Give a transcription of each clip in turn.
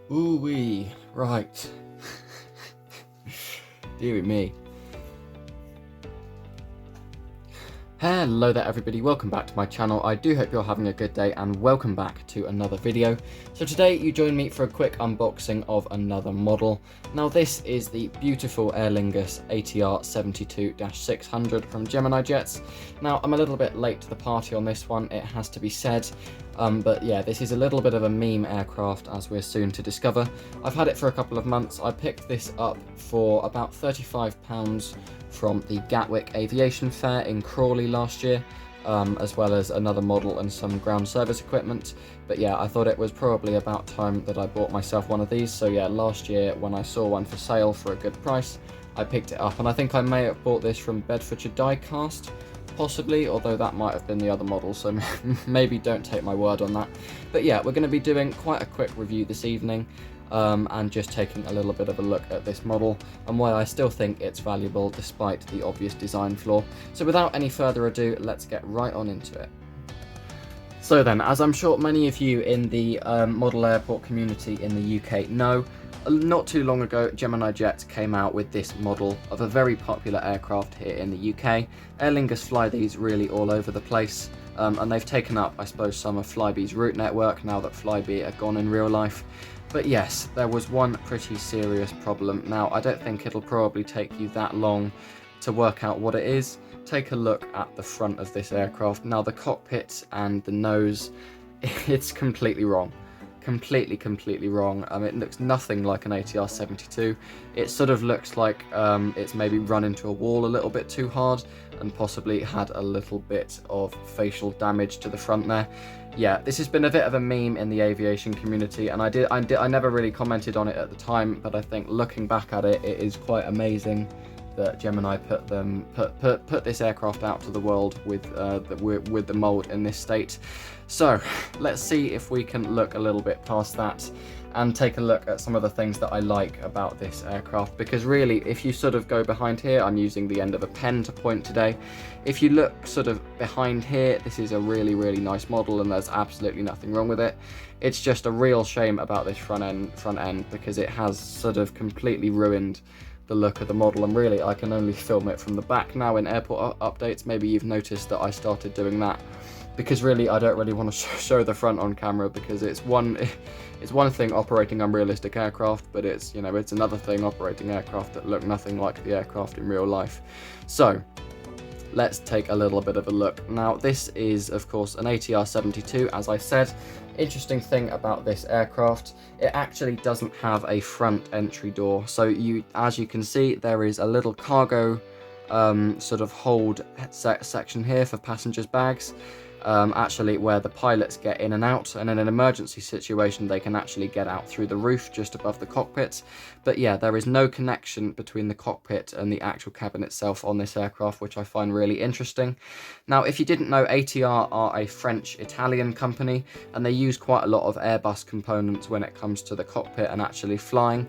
Ooh wee, right. Dear me. Hello there everybody, welcome back to my channel. I do hope you're having a good day and welcome back to another video. So today you join me for a quick unboxing of another model. Now this is the beautiful Aer Lingus ATR 72-600 from Gemini Jets. Now I'm a little bit late to the party on this one, it has to be said. But yeah, this is a little bit of a meme aircraft, as we're soon to discover. I've had it for a couple of months. I picked this up for about £35 from the Gatwick Aviation Fair in Crawley last year, as well as another model and some ground service equipment. But yeah, I thought it was probably about time that I bought myself one of these. So yeah, last year when I saw one for sale for a good price, I picked it up, and I think I may have bought this from Bedfordshire Diecast, possibly, although that might have been the other model, so maybe don't take my word on that. But yeah, we're going to be doing quite a quick review this evening, and just taking a little bit of a look at this model and why I still think it's valuable despite the obvious design flaw. So without any further ado, let's get right on into it. So then, as I'm sure many of you in the model airport community in the UK know, not too long ago, Gemini Jets came out with this model of a very popular aircraft here in the UK. Aer Lingus fly these really all over the place, and they've taken up, I suppose, some of Flybe's route network now that Flybe are gone in real life. But yes, there was one pretty serious problem. Now, I don't think it'll probably take you that long to work out what it is. Take a look at the front of this aircraft. Now, the cockpit and the nose, it's completely wrong. Completely wrong. It looks nothing like an ATR 72. It sort of looks like it's maybe run into a wall a little bit too hard and possibly had a little bit of facial damage to the front there. Yeah, this has been a bit of a meme in the aviation community, and I never really commented on it at the time, but I think looking back at it, it is quite amazing that Gemini put this aircraft out to the world with the mold in this state. So let's see if we can look a little bit past that and take a look at some of the things that I like about this aircraft, because really, if you sort of go behind here, I'm using the end of a pen to point today. If you look sort of behind here, this is a really nice model and there's absolutely nothing wrong with it. It's just a real shame about this front end because it has sort of completely ruined the look of the model, and really I can only film it from the back now in airport updates. Maybe you've noticed that I started doing that, because really I don't really want to show the front on camera, because it's one thing operating unrealistic aircraft, but it's another thing operating aircraft that look nothing like the aircraft in real life. So let's take a little bit of a look. Now this is of course an ATR 72, as I said. Interesting thing about this aircraft, it actually doesn't have a front entry door. So as you can see, there is a little cargo sort of hold section here for passengers' bags. Actually where the pilots get in and out, and in an emergency situation they can actually get out through the roof just above the cockpit. But yeah, there is no connection between the cockpit and the actual cabin itself on this aircraft, which I find really interesting. Now, if you didn't know, ATR are a French-Italian company, and they use quite a lot of Airbus components when it comes to the cockpit and actually flying.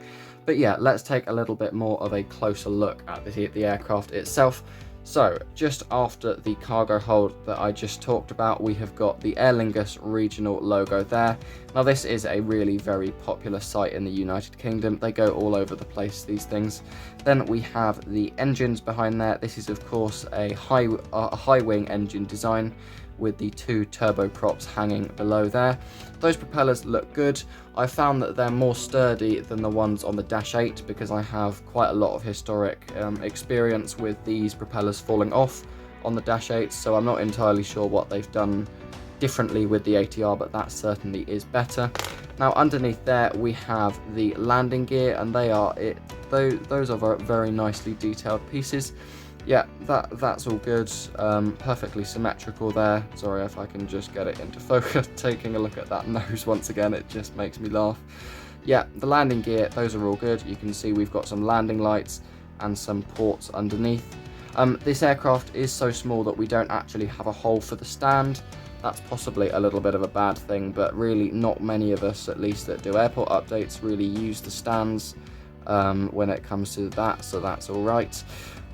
But yeah, let's take a little bit more of a closer look at the aircraft itself. So, just after the cargo hold that I just talked about, we have got the Aer Lingus regional logo there. Now this is a really very popular site in the United Kingdom. They go all over the place, these things. Then we have the engines behind there. This is of course a high wing engine design with the two turboprops hanging below there. Those propellers look good. I found that they're more sturdy than the ones on the Dash 8 because I have quite a lot of historic experience with these propellers falling off on the Dash 8, so I'm not entirely sure what they've done differently with the ATR, but that certainly is better. Now underneath there we have the landing gear, and those are very nicely detailed pieces. Yeah, that's all good, perfectly symmetrical there. Sorry if I can just get it into focus. Taking a look at that nose once again, it just makes me laugh. Yeah, the landing gear, those are all good. You can see we've got some landing lights and some ports underneath. This aircraft is so small that we don't actually have a hole for the stand. That's possibly a little bit of a bad thing, but really not many of us, at least that do airport updates, really use the stands when it comes to that, so that's all right.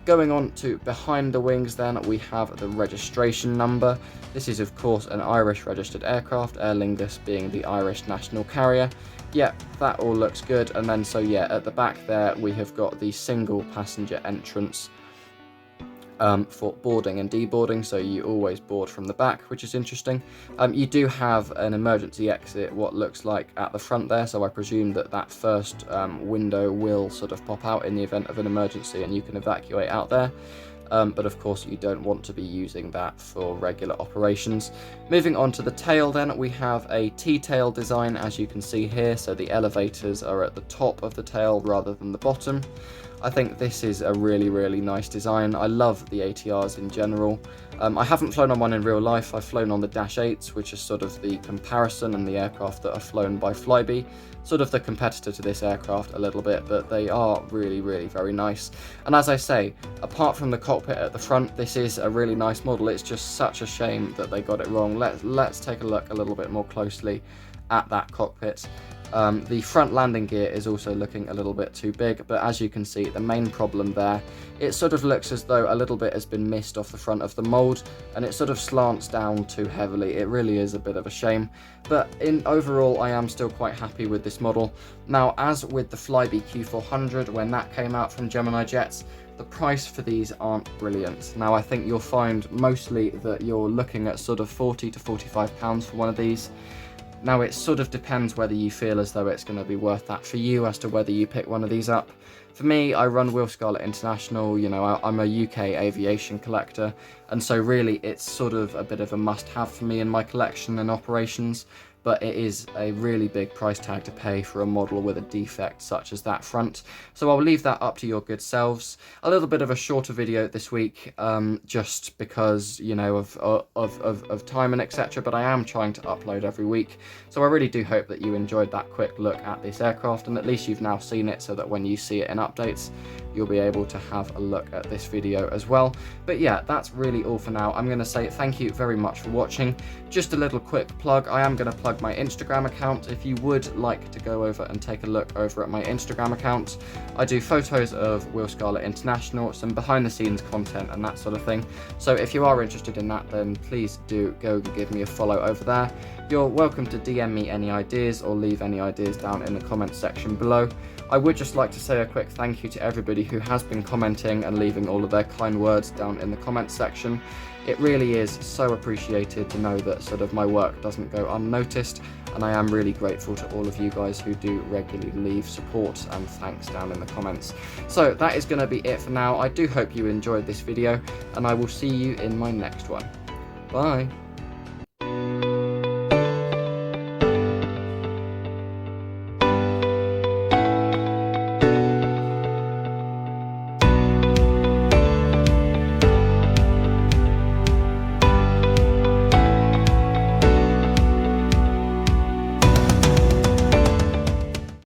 Going on to behind the wings then, we have the registration number. This is of course an Irish registered aircraft, Aer Lingus being the Irish national carrier. Yeah, that all looks good. And then so yeah, at the back there we have got the single passenger entrance for boarding and deboarding, so you always board from the back, which is interesting. You do have an emergency exit, what looks like at the front there, so I presume that that first window will sort of pop out in the event of an emergency and you can evacuate out there. But of course you don't want to be using that for regular operations. Moving on to the tail then, we have a T-tail design, as you can see here, so the elevators are at the top of the tail rather than the bottom. I think this is a really nice design. I love the ATRs in general. I haven't flown on one in real life. I've flown on the Dash 8s, which is sort of the comparison, and the aircraft that are flown by Flybe, sort of the competitor to this aircraft a little bit, but they are really very nice. And as I say, apart from the cockpit at the front, this is a really nice model. It's just such a shame that they got it wrong. Let's take a look a little bit more closely at that cockpit. The front landing gear is also looking a little bit too big, but as you can see, the main problem there, it sort of looks as though a little bit has been missed off the front of the mould, and it sort of slants down too heavily. It really is a bit of a shame, but overall I am still quite happy with this model. Now, as with the Flybe Q400, when that came out from Gemini Jets, the price for these aren't brilliant. Now, I think you'll find mostly that you're looking at sort of £40 to £45 for one of these. Now, it sort of depends whether you feel as though it's going to be worth that for you as to whether you pick one of these up. For me, I run Will Scarlet International, you know, I'm a UK aviation collector, and so really it's sort of a bit of a must-have for me in my collection and operations, but it is a really big price tag to pay for a model with a defect such as that front. So I'll leave that up to your good selves. A little bit of a shorter video this week, just because, you know, of time and etc. But I am trying to upload every week. So I really do hope that you enjoyed that quick look at this aircraft, and at least you've now seen it, so that when you see it in updates, you'll be able to have a look at this video as well. But yeah, that's really all for now. I'm going to say thank you very much for watching. Just a little quick plug, I am going to plug my Instagram account. If you would like to go over and take a look over at my Instagram account, I do photos of Will Scarlet International, some behind the scenes content and that sort of thing. So if you are interested in that, then please do go give me a follow over there. You're welcome to DM me any ideas or leave any ideas down in the comments section below. I would just like to say a quick thank you to everybody who has been commenting and leaving all of their kind words down in the comments section. It really is so appreciated to know that sort of my work doesn't go unnoticed, and I am really grateful to all of you guys who do regularly leave support and thanks down in the comments. So that is going to be it for now. I do hope you enjoyed this video, and I will see you in my next one. Bye!